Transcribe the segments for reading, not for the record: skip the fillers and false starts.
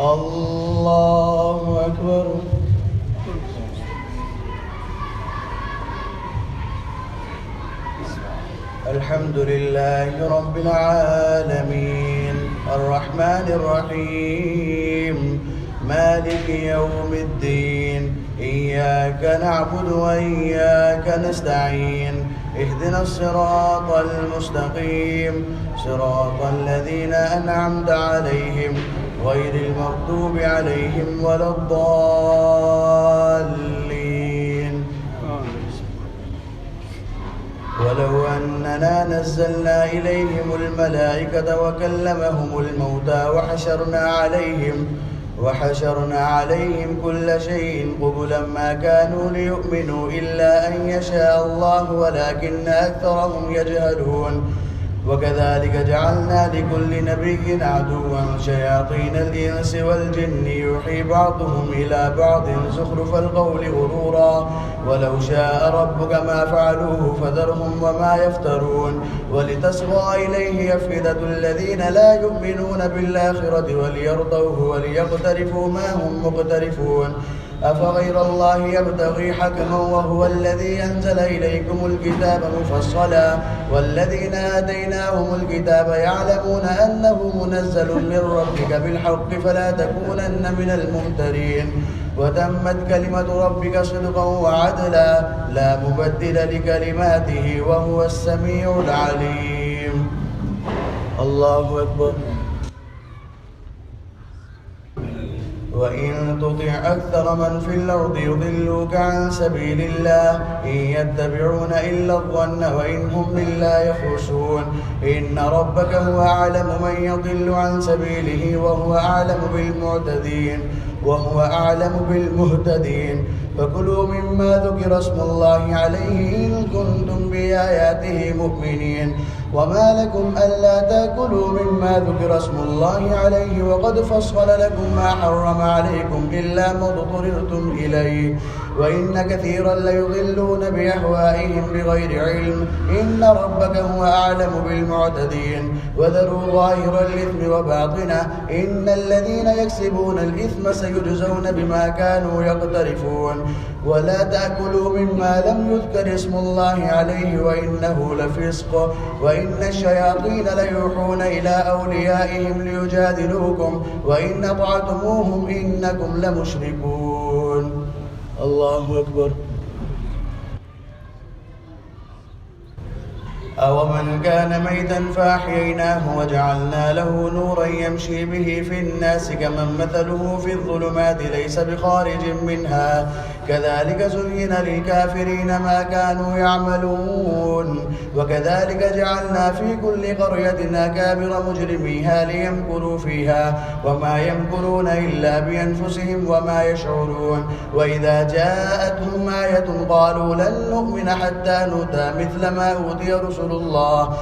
الله أكبر. الحمد لله رب العالمين الرحمن الرحيم مالك يوم الدين إياك نعبد وإياك نستعين اهدنا الصراط المستقيم صراط الذين أنعمت عليهم غير المغضوب عليهم ولا الضالين. ولو أننا نزلنا إليهم الملائكة وكلمهم الموتى وحشرنا عليهم كل شيء قبلا ما كانوا ليؤمنوا إلا أن يشاء الله ولكن أكثرهم يجهلون. وكذلك جعلنا لكل نبي عدوا شياطين الإنس والجن يوحي بعضهم إلى بعض زخرف القول غرورا ولو شاء ربك ما فعلوه فذرهم وما يفترون. ولتصغى إليه أفئدة الذين لا يؤمنون بالآخرة وليرضوه وليقترفوا ما هم مقترفون. أفغير الله يبتغي حكما وهو الذي أنزل إليكم الكتاب مفصلا والذين آتيناهم الكتاب يعلمون أنه منزل من ربك بالحق فلا تكونن من الممترين. وتمت كلمة ربك صدقا وعدلا لا مبدل لكلماته وهو السميع العليم. الله أكبر. وإن تطع أكثر من في الأرض يضلوك عن سبيل الله إن يتبعون إلا الظن وإن هم إلا يخرصون. إن ربك هو أعلم من يضل عن سبيله وهو أعلم بالمهتدين. فكلوا مما ذكر اسم الله عليه إن كنتم بآياته مؤمنين. وما لكم ألا تأكلوا مما ذكر اسم الله عليه وقد فصل لكم ما حرم عليكم إلا ما اضطررتم إليه وإن كثيرا ليضلون بأهوائهم بغير علم. إن ربك هو أعلم بالمعتدين. وذروا ظاهر الإثم وباطنه إن الذين يكسبون الإثم سيجزون بما كانوا يقترفون. ولا تأكلوا مما لم يذكر اسم الله عليه وإنه لفسق وإن الشياطين ليوحون إلى أوليائهم ليجادلوكم وإن أطعتموهم إنكم لمشركون. الله أكبر. أومن كان ميتا فأحييناه وجعلنا له نورا يمشي به في الناس كمن مثله في الظلمات ليس بخارج منها كذلك زين للكافرين ما كانوا يعملون. وكذلك جعلنا في كل قرية أكابر مجرميها ليمكروا فيها وما يمكرون إلا بأنفسهم وما يشعرون. وإذا جاءتهم آية قالوا لن نؤمن حتى نؤتى مثل ما أوتي رسل الله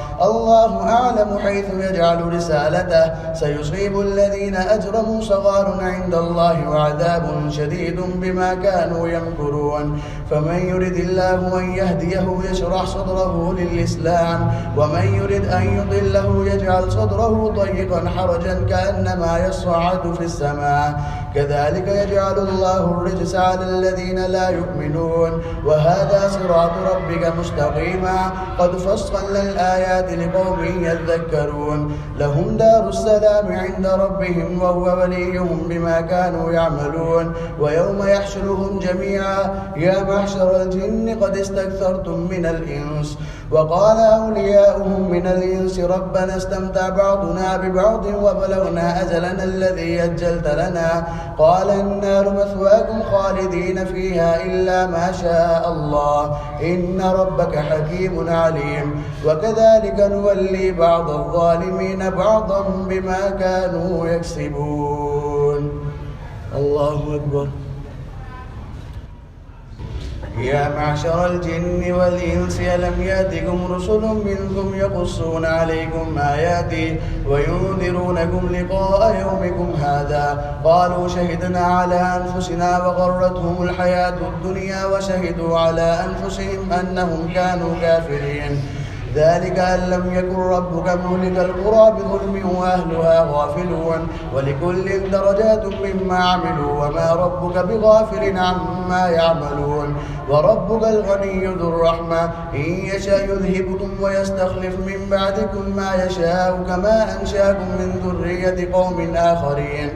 أعلم حيث يجعل رسالته سيصيب الذين أجرموا صغار عند الله وعذاب شديد بما كانوا يمكرون. فمن يرد الله أن يهديه يشرح صدره للإسلام ومن يرد أن يضله يجعل صدره ضيقا حرجا كأنما يصعد في السماء كذلك يجعل الله الرجس على الذين لا يؤمنون. وهذا صراط ربك مستقيما قد فصلنا الآيات لقوم يذكرون. لهم دار السلام عند ربهم وهو وليهم بما كانوا يعملون. ويوم يحشرهم جميعا يا معشر الجن قد استكثرتم من الإنس وقال أولياؤهم من الإنس ربنا استمتع بعضنا ببعض وبلغنا أجلنا الذي أجلت لنا قال النار مثواكم خالدين فيها إلا ما شاء الله إن ربك حكيم عليم. وكذلك نولي بعض الظالمين بعضا بما كانوا يكسبون. الله أكبر. يا معشر الجن والإنس ألم يأتكم رسل منكم يقصون عليكم آياتي وينذرونكم لقاء يومكم هذا قالوا شهدنا على أنفسنا وغرتهم الحياة الدنيا وشهدوا على أنفسهم أنهم كانوا كافرين. ذلك أن لم يكن ربك مهلك القرى بظلم وأهلها غافلون ولكل درجات مما عملوا وما ربك بغافل عما يعملون وربك الغني ذو الرحمة إن يشاء يذهبكم ويستخلف من بعدكم ما يشاء كما أنشاكم من ذرية قوم آخرين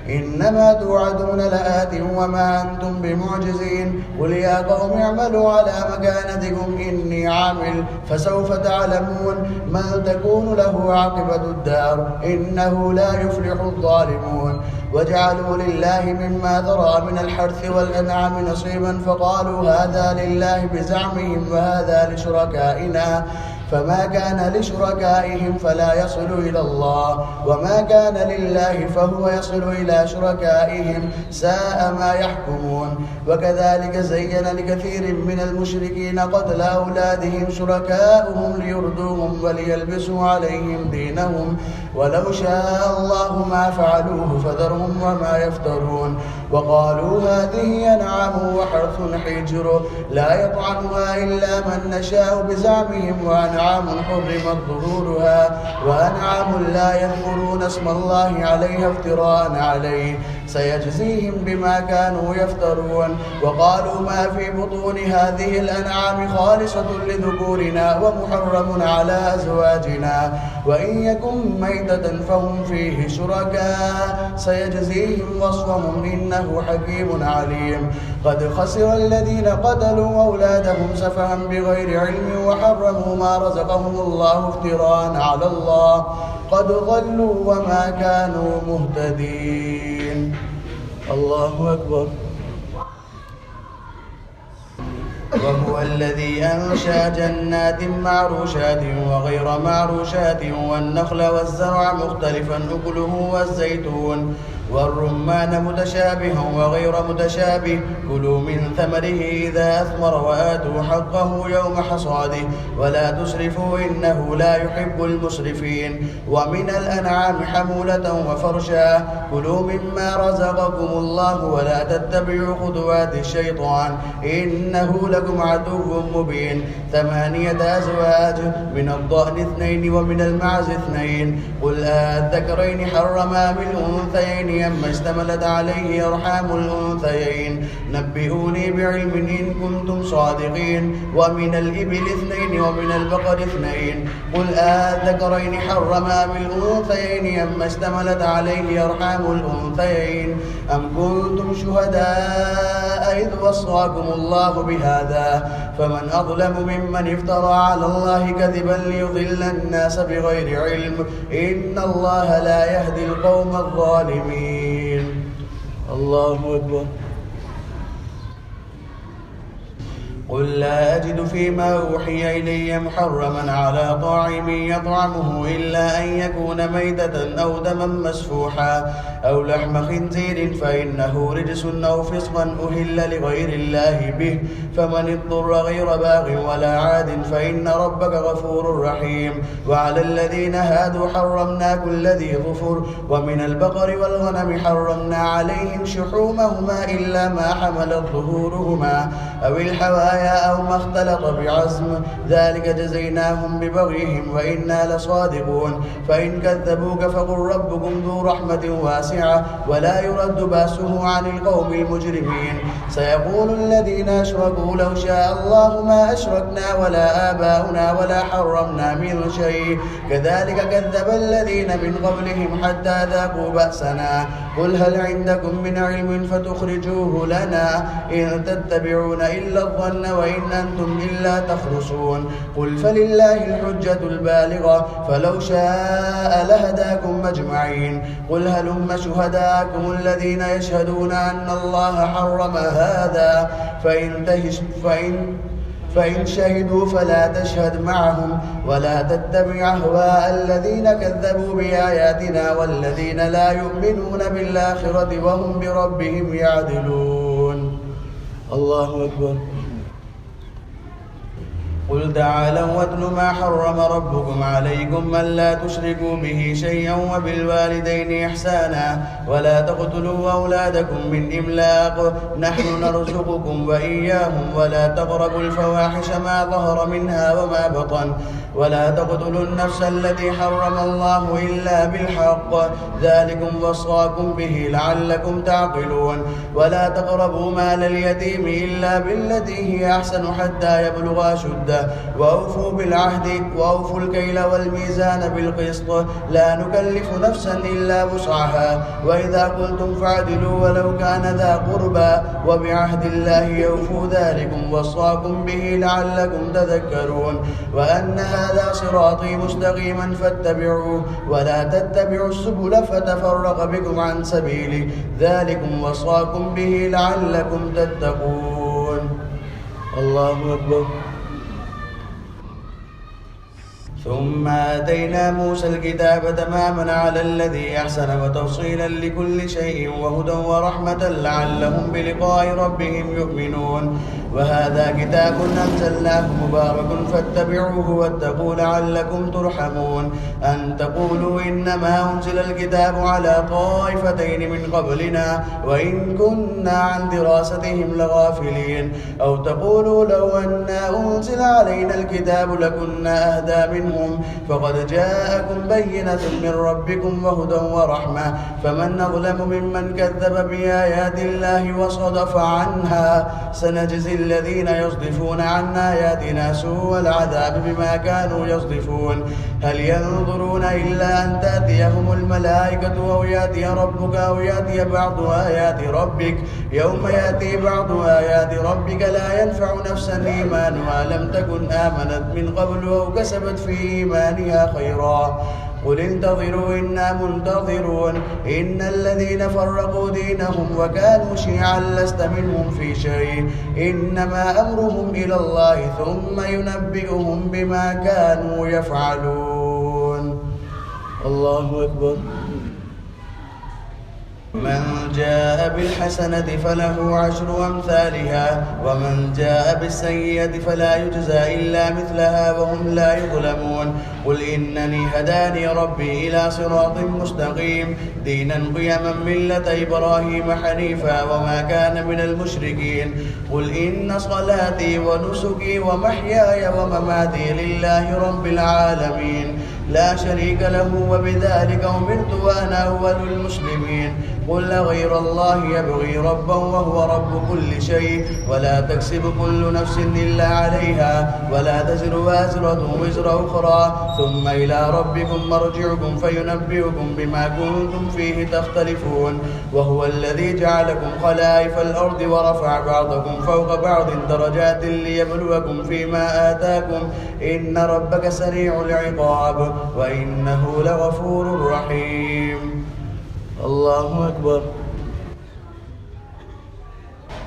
إنما توعدون لآت وما أنتم بمعجزين قل يا قوم اعملوا على مكانتكم إني عامل فسوف تعلمون من تكون له عاقبة الدار إنه لا يفلح الظالمون وجعلوا لله مما ذرأ من الحرث والأنعام نصيبا فقالوا هذا لله بزعمهم وهذا لشركائنا فما كان لشركائهم فلا يصل إلى الله وما كان لله فهو يصل إلى شركائهم ساء ما يحكمون وكذلك زين لكثير من المشركين قتل أولادهم شركاؤهم ليردوهم وليلبسوا عليهم دينهم ولو شاء الله ما فعلوه فذرهم وما يفترون وقالوا هذه أنعام وحرث حجر لا يطعمها إلا من نشاء بزعمهم وأنعام حرمت ظهورها وأنعام لا يذكرون اسم الله عليها افتراء عليه سيجزيهم بما كانوا يفترون وقالوا ما في بطون هذه الأنعام خالصة لذكورنا ومحرم على أزواجنا وإن يكن ميتة فهم فيه شركاء سيجزيهم وصفهم إنه حكيم عليم قد خسر الذين قتلوا أولادهم سفها بغير علم وحرموا ما رزقهم الله افتراء على الله قد ضلوا وما كانوا مهتدين الله أكبر وهو الذي أنشأ جنات معروشات وغير معروشات والنخل والزرع مختلفا أكله والزيتون والرمان متشابها وغير متشابه كلوا من ثمره إذا أثمر وآتوا حقه يوم حصاده ولا تسرفوا إنه لا يحب المسرفين ومن الأنعام حمولة وفرشا كلوا مما رزقكم الله ولا تتبعوا خطوات الشيطان إنه لكم عدو مبين 8 أزواج من الضأن 2 ومن المعز 2 قل أذكرين حرم أم الأنثيين أما اشتملت عليه أرحام الأنثيين نبئوني بعلم إن كنتم صادقين ومن الإبل 2 ومن البقر 2 قل أذكرين حرم أم الأنثيين أما اشتملت عليه أرحام الأنثيين أم كنتم شهداء إذ وصاكم الله بهذا فمن أظلم ممن افترى على الله كذبا ليضل الناس بغير علم إن الله لا يهدي القوم الظالمين الله أكبر قل لا أجد فيما أوحي إلي محرما على طاعم يطعمه إلا أن يكون ميتة أو دما مسفوحا أو لحم خنزير فإنه رجس أو فسقا أهل لغير الله به فمن اضطر غير باغ ولا عاد فإن ربك غفور رحيم وعلى الذين هادوا حرمنا كل ذي ظفر ومن البقر والغنم حرمنا عليهم شحومهما إلا ما حملت ظهورهما أو الحوايا أو ما اختلط بعزم ذلك جزيناهم ببغيهم وإنا لصادقون فإن كذبوك فقل ربكم ذو رحمة واسعة ولا يرد بأسه عن القوم المجرمين سيقول الذين أشركوا لو شاء الله ما أشركنا ولا آباؤنا ولا حرمنا من شيء كذلك كذب الذين من قبلهم حتى ذاقوا بأسنا قل هل عندكم من علم فتخرجوه لنا إن تتبعون إلا الظن وإن أنتم إلا تخرصون قل فلله الحجة البالغة فلو شاء لهداكم أجمعين قل هلم شهداءكم الذين يشهدون أن الله حرم هذا فإن شهدوا فلا تشهد معهم ولا تتبع أهواء الذين كذبوا بآياتنا والذين لا يؤمنون بالآخرة وهم بربهم يعدلون الله أكبر قل تعالوا واتل ما حرم ربكم عليكم ألا تشركوا به شيئا وبالوالدين إحسانا ولا تقتلوا أولادكم من إملاق نحن نرزقكم وإياهم ولا تقربوا الفواحش ما ظهر منها وما بطن ولا تقتلوا النفس التي حرم الله إلا بالحق ذلكم وصاكم به لعلكم تعقلون ولا تقربوا مال اليتيم إلا بالتي هي أحسن حتى يبلغ أشده وأوفوا بالعهد وأوفوا الكيل والميزان بالقسط لا نكلف نفسا إلا وسعها وإذا قلتم فاعدلوا ولو كان ذا قربى وبعهد الله يوفوا ذلكم وصاكم به لعلكم تذكرون وأن هذا صراطي مستقيما فاتبعوه ولا تتبعوا السبل فتفرق بكم عن سبيله ذلكم وصاكم به لعلكم تتقون. الله أكبر. ثم آتينا موسى الكتاب تماما على الذي أحسن وتفصيلا لكل شيء وهدى ورحمة لعلهم بلقاء ربهم يؤمنون وهذا كتاب أنزلناه مبارك فاتبعوه واتقوا لعلكم ترحمون أن تقولوا إنما أنزل الكتاب على طائفتين من قبلنا وإن كنا عن دراستهم لغافلين أو تقولوا لو أنا أنزل علينا الكتاب لكنا أهدى منهم فقد جاءكم بينة من ربكم وهدى ورحمة فمن أظلم ممن كذب بآيات الله وصدف عنها سنجزي الذين يصدفون عن آياتنا سوء العذاب بما كانوا يصدفون هل ينظرون إلا أن تأتيهم الملائكة أو يأتي ربك أو يأتي بعض آيات ربك يوم يأتي بعض آيات ربك لا ينفع نفسا إيمانها لم تكن آمنت من قبل أو كسبت في إيمانها خيرا قل انتظروا إنا منتظرون إن الذين فرقوا دينهم وكانوا شيعا لست منهم في شيء إنما أمرهم إلى الله ثم ينبئهم بما كانوا يفعلون. الله أكبر. من جاء بالحسنة فله عشر أمثالها ومن جاء بالسيئة فلا يجزى إلا مثلها وهم لا يظلمون قل إنني هداني ربي إلى صراط مستقيم دينا قيما ملة إبراهيم حنيفا وما كان من المشركين قل إن صلاتي ونسكي ومحياي ومماتي لله رب العالمين لا شريك له وبذلك أمرت وأنا أول المسلمين قل غير الله يبغي ربا وهو رب كل شيء ولا تكسب كل نفس إلا عليها ولا تزر وازرة وزر أخرى ثم إلى ربكم مرجعكم فينبئكم بما كنتم فيه تختلفون وهو الذي جعلكم خلائف الأرض ورفع بعضكم فوق بعض درجات ليبلوكم فيما آتاكم إن ربك سريع العقاب وإنه لغفور رحيم. الله أكبر.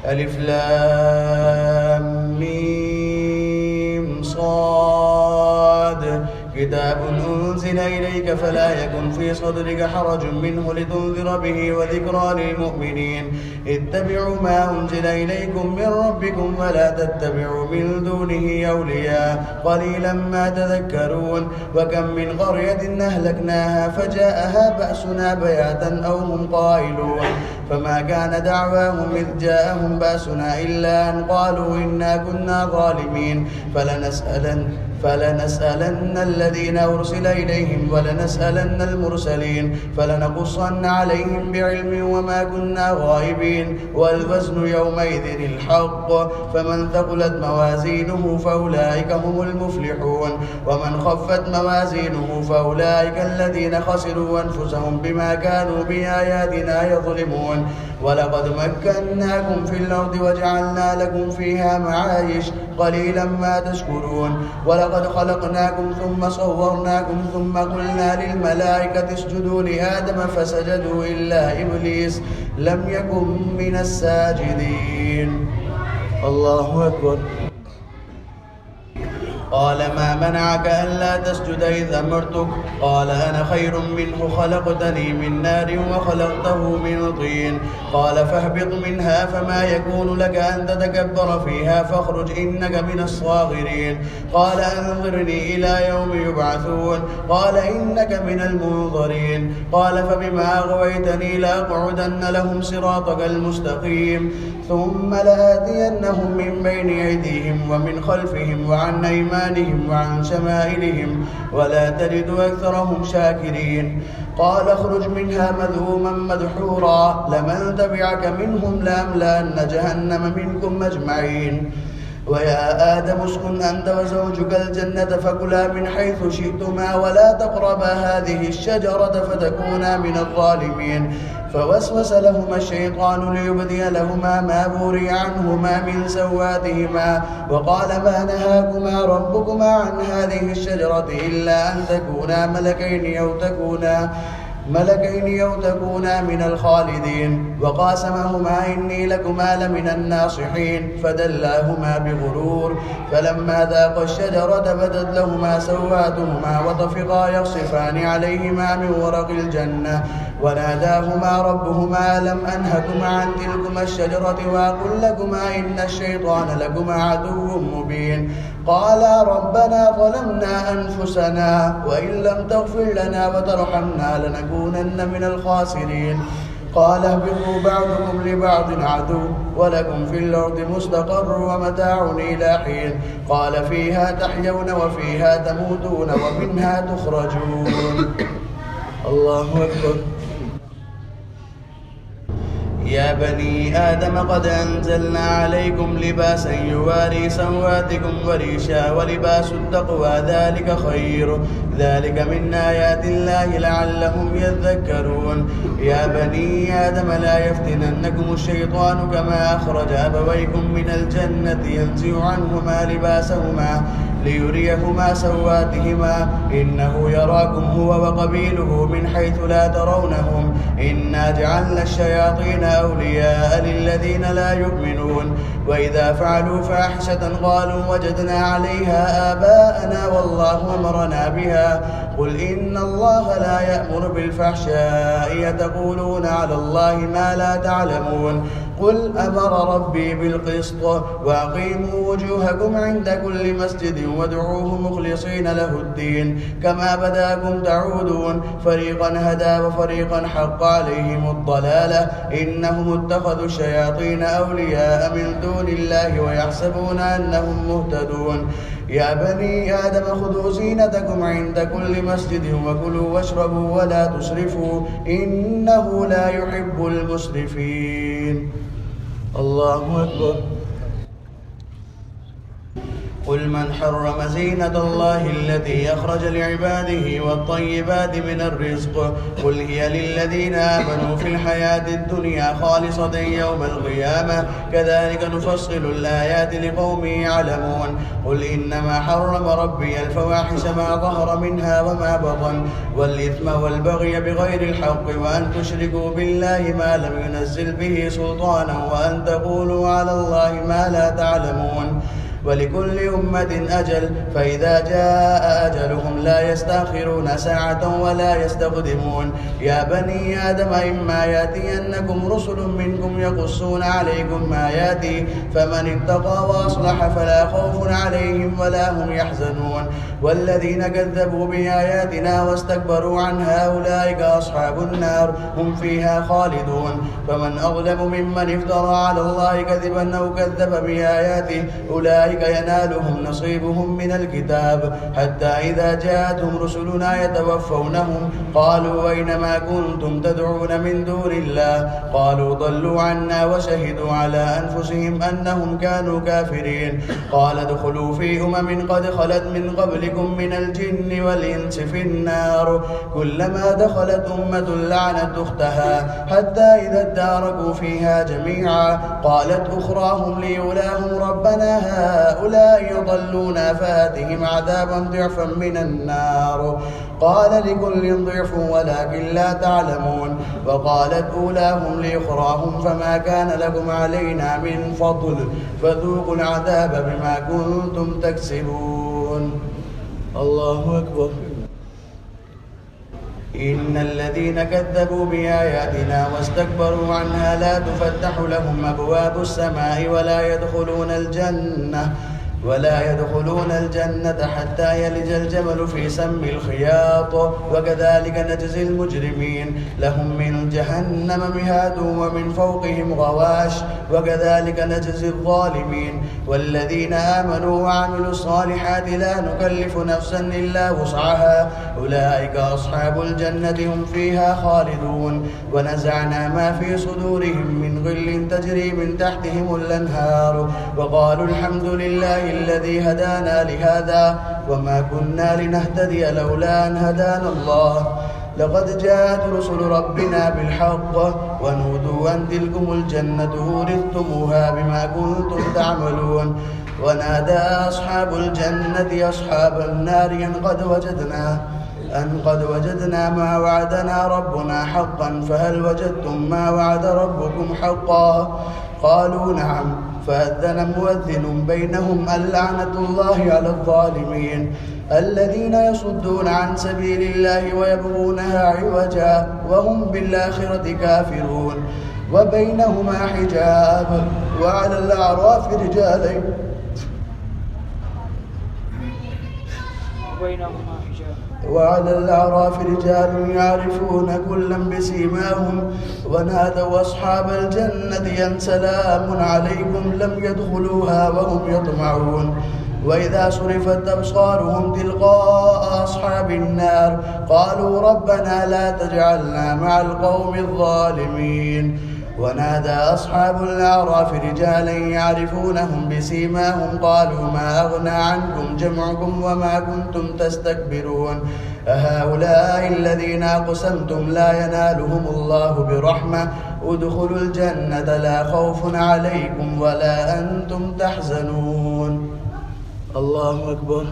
ألف لام ميم صاد كتاب أنزل إليك فلا يكن في صدرك حرج منه لتنذر به وذكرى للمؤمنين اتبعوا ما أنزل إليكم من ربكم ولا تتبعوا من دونه أولياء قليلا ما تذكرون وكم من قرية أهلكناها فجاءها بأسنا بياتا أو هم قائلون فما كان دعواهم إذ جاءهم بأسنا إلا أن قالوا إنا كنا ظالمين فلنسألن الذين أرسل إليهم ولنسألن المرسلين فلنقصن عليهم بعلم وما كنا غائبين والوزن يومئذ الحق فمن ثقلت موازينه فأولئك هم المفلحون ومن خفت موازينه فأولئك الذين خسروا أنفسهم بما كانوا بآياتنا يظلمون ولقد مكناكم في الأرض وجعلنا لكم فيها معايش قليلا ما تشكرون ولقد خلقناكم ثم صورناكم ثم قلنا للملائكة اسجدوا لآدم فسجدوا إلا إبليس لم يكن من الساجدين. الله أكبر. قال ما منعك ألا تسجد إذ أمرتك؟ قال أنا خير منه، خلقتني من نار وخلقته من طين. قال فاهبط منها فما يكون لك أن تتكبر فيها فاخرج إنك من الصاغرين. قال أنظرني إلى يوم يبعثون. قال إنك من المنظرين. قال فبما أغويتني لأقعدن لهم صراطك المستقيم ثم لآتينهم من بين أيديهم ومن خلفهم وعن أيمانهم وعن شمائلهم ولا تجد أكثرهم شاكرين. قال اخرج منها مذءوما مدحورا لمن تبعك منهم لأملأن جهنم منكم أجمعين. ويا آدم اسكن أنت وزوجك الجنة فكلا من حيث شئتما ولا تقربا هذه الشجرة فتكونا من الظالمين. فوسوس لهما الشيطان ليبدي لهما ما بوري عنهما من سواتهما وقال ما نهاكما ربكما عن هذه الشجرة إلا أن تكونا ملكين أو تكونا من الخالدين. وقاسمهما إني لكما لمن الناصحين فدلاهما بغرور. فلما ذاقا الشجرة بدت لهما سواتهما وطفقا يخصفان عليهما من ورق الجنة وناداهما ربهما ألم أنهكما عن تلكما الشجرة وأقل لكما إن الشيطان لكما عدو مبين. قالا ربنا ظلمنا أنفسنا وإن لم تغفر لنا وترحمنا لنكونن من الخاسرين. قال اهبطوا بعضكم لبعض عدو ولكم في الأرض مستقر ومتاع إلى حين. قال فيها تحيون وفيها تموتون ومنها تخرجون. الله أكبر. يا بني آدم قد أنزلنا عليكم لباسا يواري سواتكم وريشا ولباس التقوى ذلك خير ذلك من آيات الله لعلهم يذكرون. يا بني آدم لا يفتننكم الشيطان كما أخرج أبويكم من الجنة ينزع عنهما لباسهما ليريهما سواتهما إنه يراكم هو وقبيله من حيث لا ترونهم إنا جعلنا الشياطين أولياء للذين لا يؤمنون. وإذا فعلوا فاحشة قالوا وجدنا عليها آباءنا والله أمرنا بها قل إن الله لا يأمر بالفحشاء يتقولون على الله ما لا تعلمون. قل أمر ربي بالقسط وأقيموا وجوهكم عند كل مسجد وادعوه مخلصين له الدين كما بداكم تعودون. فريقا هدى وفريقا حق عليهم الضلالة إنهم اتخذوا الشياطين أولياء من دون الله ويحسبون أنهم مهتدون. يا بني آدم خذوا زينتكم عند كل مسجد وكلوا واشربوا ولا تسرفوا إنه لا يحب المسرفين. الله أكبر. قل من حرم زينة الله التي أخرج لعباده والطيبات من الرزق قل هي للذين آمنوا في الحياة الدنيا خالصة يوم القيامة كذلك نفصل الآيات لقوم يعلمون. قل إنما حرم ربي الفواحش ما ظهر منها وما بطن والإثم والبغي بغير الحق وأن تشركوا بالله ما لم ينزل به سلطانا وأن تقولوا على الله ما لا تعلمون. ولكل أمة أجل فإذا جاء أجلهم لا يستأخرون ساعة ولا يستقدمون. يا بني آدم إما يأتينكم رسل منكم يقصون عليكم آياتي فمن اتقى وأصلح فلا خوف عليهم ولا هم يحزنون. والذين كذبوا بآياتنا واستكبروا عنها أولئك أصحاب النار هم فيها خالدون. فمن أظلم ممن افترى على الله كذبا أو كذب بآياته أولئك ينالهم نصيبهم من الكتاب حتى إذا جاءتهم رسلنا يتوفونهم قالوا أينما كنتم تدعون من دون الله قالوا ضلوا عنا وشهدوا على أنفسهم أنهم كانوا كافرين. قال ادخلوا في قد خلت من قبلكم من الجن والإنس في النار كلما دخلت أمة لعنت أختها حتى إذا اداركوا فيها جميعا قالت أخراهم لأولاهم ربنا هؤلاء يضلونا فآتهم عذابا ضعفا من النار قال لكل ضعف ولكن لا تعلمون. وقالت أولاهم لأخراهم فما كان لكم علينا من فضل فذوقوا العذاب بما كنتم تكسبون. الله أكبر. إن الذين كذبوا بآياتنا واستكبروا عنها لا تفتح لهم أبواب السماء ولا يدخلون الجنة حتى يلج الجمل في سم الخياط وكذلك نجزي المجرمين لهم من جهنم مهاد ومن فوقهم غواش وكذلك نجزي الظالمين. والذين آمنوا وعملوا الصالحات لا نكلف نفسا إلا وسعها أولئك أصحاب الجنة هم فيها خالدون. ونزعنا ما في صدورهم من غل تجري من تحتهم الأنهار وقالوا الحمد لله الذي هدانا لهذا وما كنا لنهتدي لولا أن هدانا الله لقد جاءت رسل ربنا بالحق ونودوا أن تلكم الجنة أورثتموها بما كنتم تعملون. ونادى أصحاب الجنة أصحاب النار أن قد وجدنا ما وعدنا ربنا حقا فهل وجدتم ما وعد ربكم حقا؟ قالوا نعم. فأذن مؤذن بينهم اللعنة الله على الظالمين الذين يصدون عن سبيل الله ويبغونها عوجا وهم بالآخرة كافرون. وبينهما حجاب وعلى الأعراف رجال يعرفون كلا بسيماهم ونادوا أصحاب الجنة أن سلام عليكم لم يدخلوها وهم يطمعون. وإذا صرفت أبصارهم تلقاء أصحاب النار قالوا ربنا لا تجعلنا مع القوم الظالمين. ونادى أصحاب الأعراف رجالا يعرفونهم بسيماهم قالوا ما أغنى عنكم جمعكم وما كنتم تستكبرون أهؤلاء الذين أقسمتم لا ينالهم الله برحمة ادخلوا الجنة لا خوف عليكم ولا أنتم تحزنون. الله أكبر.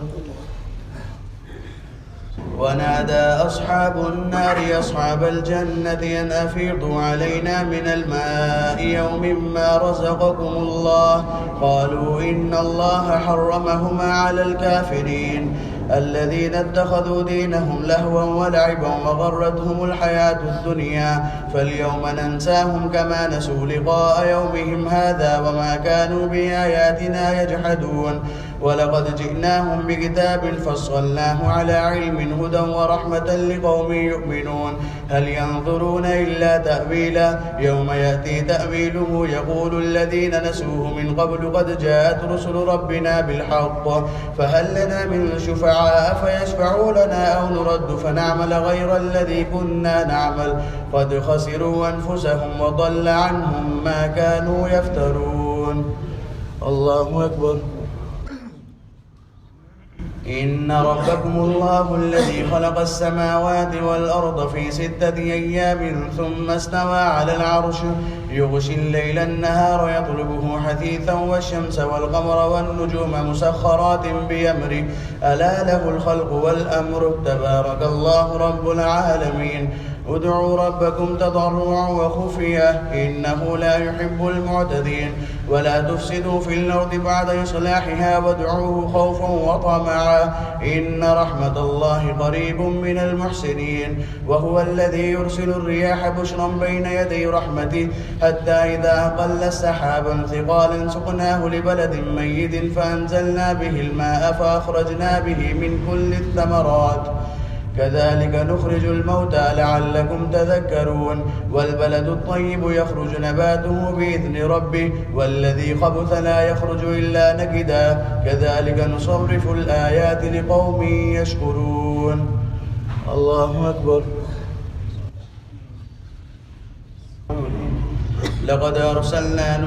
ونادى أصحاب النار أصحاب الجنة أن أفيضوا علينا من الماء يوم ما رزقكم الله قالوا إن الله حرمهما على الكافرين الذين اتخذوا دينهم لهوا ولعبا وغرتهم الحياة الدنيا فاليوم ننساهم كما نسوا لقاء يومهم هذا وما كانوا بآياتنا يجحدون. ولقد جئناهم بكتاب فصلناه على علم هدى ورحمة لقوم يؤمنون هل ينظرون إلا تأويله يوم يأتي تأويله يقول الذين نسوه من قبل قد جاءت رسل ربنا بالحق فهل لنا من شفعاء فيشفعوا لنا أو نرد فنعمل غير الذي كنا نعمل قد خسروا أنفسهم وضل عنهم ما كانوا يفترون. الله أكبر. إن ربكم الله الذي خلق السماوات والأرض في 6 أيام ثم استوى على العرش يغشي الليل النهار يطلبه حثيثا والشمس والقمر والنجوم مسخرات بأمره ألا له الخلق والأمر تبارك الله رب العالمين. ادعوا ربكم تضرعا وخفية إنه لا يحب المعتدين ولا تفسدوا في الأرض بعد إصلاحها وادعوه خوفا وطمعا إن رحمة الله قريب من المحسنين. وهو الذي يرسل الرياح بشرا بين يدي رحمته حتى إذا أقل سحابا ثقالا سقناه لبلد ميت فأنزلنا به الماء فأخرجنا به من كل الثمرات كذلك نخرج الموتى لعلكم تذكرون. والبلد الطيب يخرج نباته بإذن ربه والذي خبث لا يخرج إلا نكدا كذلك نصرف الآيات لقوم يشكرون. الله أكبر. لقد أرسلنا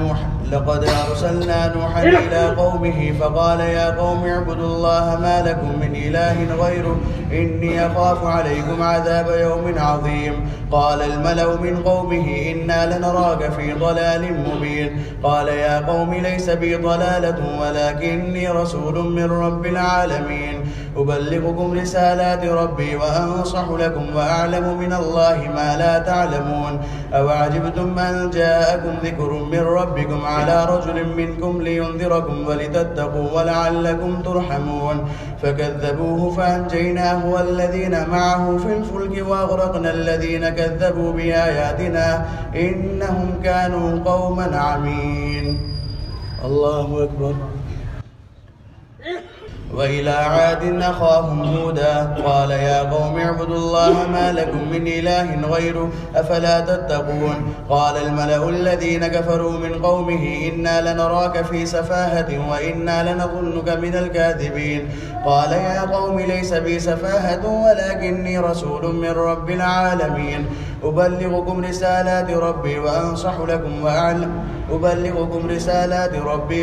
نوحا إلى قومه فقال يا قوم اعبدوا الله ما لكم من إله غيره إني أخاف عليكم عذاب يوم عظيم. قال الملأ من قومه إنا لنراك في ضلال مبين. قال يا قوم ليس بي ضلالة ولكني رسول من رب العالمين. أبلغكم رسالات ربي وأنصح لكم وأعلم من الله ما لا تعلمون. أوعجبتم أن جاءكم ذكر من ربكم على رجل منكم لينذركم ولتتقوا ولعلكم ترحمون. فكذبوه فأنجيناه والذين معه في الفلك وأغرقنا الذين كذبوا بآياتنا إنهم كانوا قوما عمين. الله أكبر. وإلى عاد أخاهم هودا قال يا قوم اعبدوا الله ما لكم من إله غيره أفلا تتقون. قال الملأ الذين كفروا من قومه إنا لنراك في سفاهة وإنا لنظنك من الكاذبين. قال يا قوم ليس بي سفاهة ولكني رسول من رب العالمين. أبلغكم رسالات ربي وأنصح لكم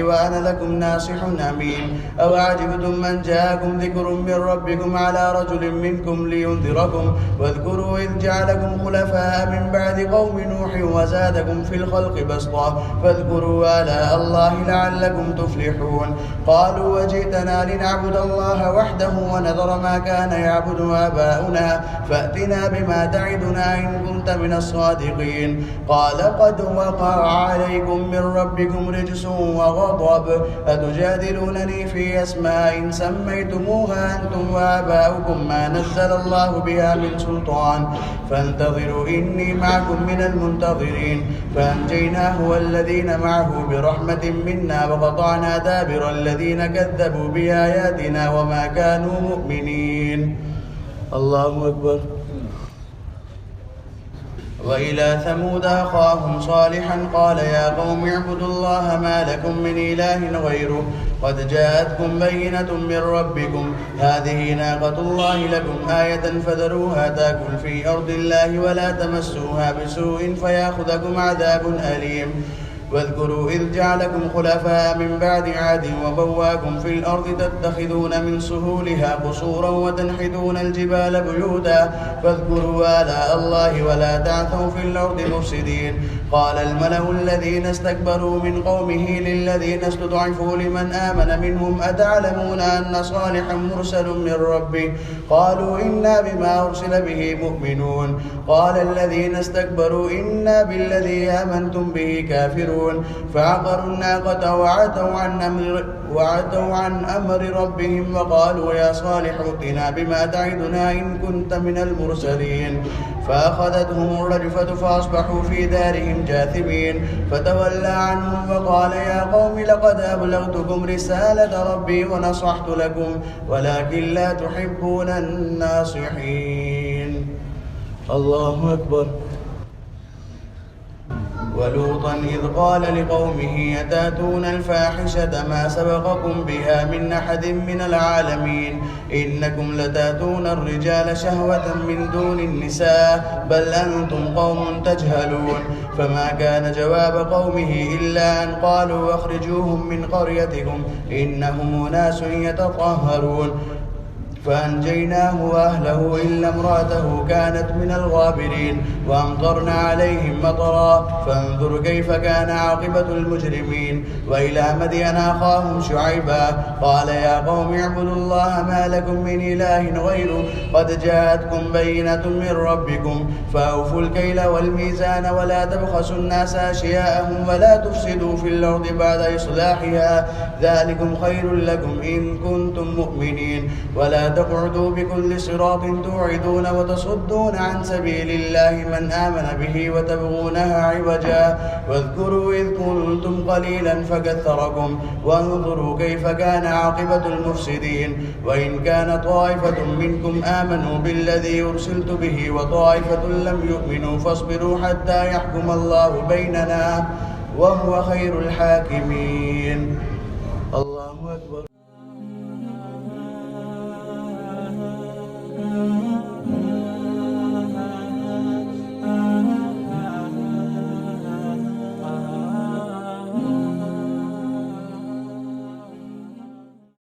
وأنا لكم ناصح أمين. أوعجبتم من جاءكم ذكر من ربكم على رجل منكم لينذركم واذكروا إذ جعلكم خلفاء من بعد قوم نوح وزادكم في الخلق بسطة فاذكروا آلاء الله لعلكم تفلحون. قالوا وجئتنا لنعبد الله وحده ونذر ما كان يعبد آباؤنا فأتنا بما تعدنا إن كنت من الصادقين. قال قد وقع عليكم من ربكم رجس وغضب أتجادلونني في أسماء سميتموها أنتم وآباؤكم ما نزل الله بها من سلطان فانتظروا إني معكم من المنتظرين. فأنجيناه والذين معه برحمة منا وقطعنا دابر الذين كذبوا بآياتنا وما كانوا مؤمنين. الله أكبر. وإلى ثمود أخاهم صالحا قال يا قوم اعبدوا الله ما لكم من إله غيره قد جاءتكم بينة من ربكم هذه ناقة الله لكم آية فذروها تأكل في أرض الله ولا تمسوها بسوء فيأخذكم عذاب أليم. واذكروا إذ جعلكم خلفاء من بعد عاد وبواكم في الأرض تتخذون من سهولها قصورا وتنحتون الجبال بيوتا فاذكروا آلاء الله ولا تعثوا في الأرض مفسدين. قال الملأ الذين استكبروا من قومه للذين استضعفوا لمن آمن منهم أتعلمون أن صالحا مرسل من ربه قالوا إنا بما أرسل به مؤمنون. قال الذين استكبروا إنا بالذي آمنتم به كافرون. فعقروا الناقة وعتوا عن أمر ربهم وقالوا يا صالح ائتنا بما تعدنا إن كنت من المرسلين. فأخذتهم الرجفة فأصبحوا في دارهم جاثمين. فتولى عنهم وقال يا قوم لقد أبلغتكم رسالة ربي ونصحت لكم ولكن لا تحبون الناصحين. الله أكبر. ولوطا إذ قال لقومه أتاتون الفاحشة ما سبقكم بها من أحد من العالمين إنكم لتاتون الرجال شهوة من دون النساء بل أنتم قوم تجهلون. فما كان جواب قومه إلا أن قالوا أخرجوهم من قريتكم إنهم أناس يتطهرون. فأنجيناه وأهله إلا امرأته كانت من الغابرين وأمطرنا عليهم مطرا فانظر كيف كان عاقبة المجرمين. وإلى مدين أخاهم شعيبا قال يا قوم اعبدوا الله ما لكم من إله غيره قد جاءتكم بينة من ربكم فأوفوا الكيل والميزان ولا تبخسوا الناس أشياءهم ولا تفسدوا في الأرض بعد إصلاحها ذلكم خير لكم إن كنتم مؤمنين. ولا تقعدوا بكل صراط توعدون وتصدون عن سبيل الله من آمن به وتبغونها عوجا واذكروا إذ كنتم قليلا فكثركم وانظروا كيف كان عاقبة المفسدين. وإن كان طائفة منكم آمنوا بالذي أرسلت به وطائفة لم يؤمنوا فاصبروا حتى يحكم الله بيننا وهو خير الحاكمين. الله أكبر.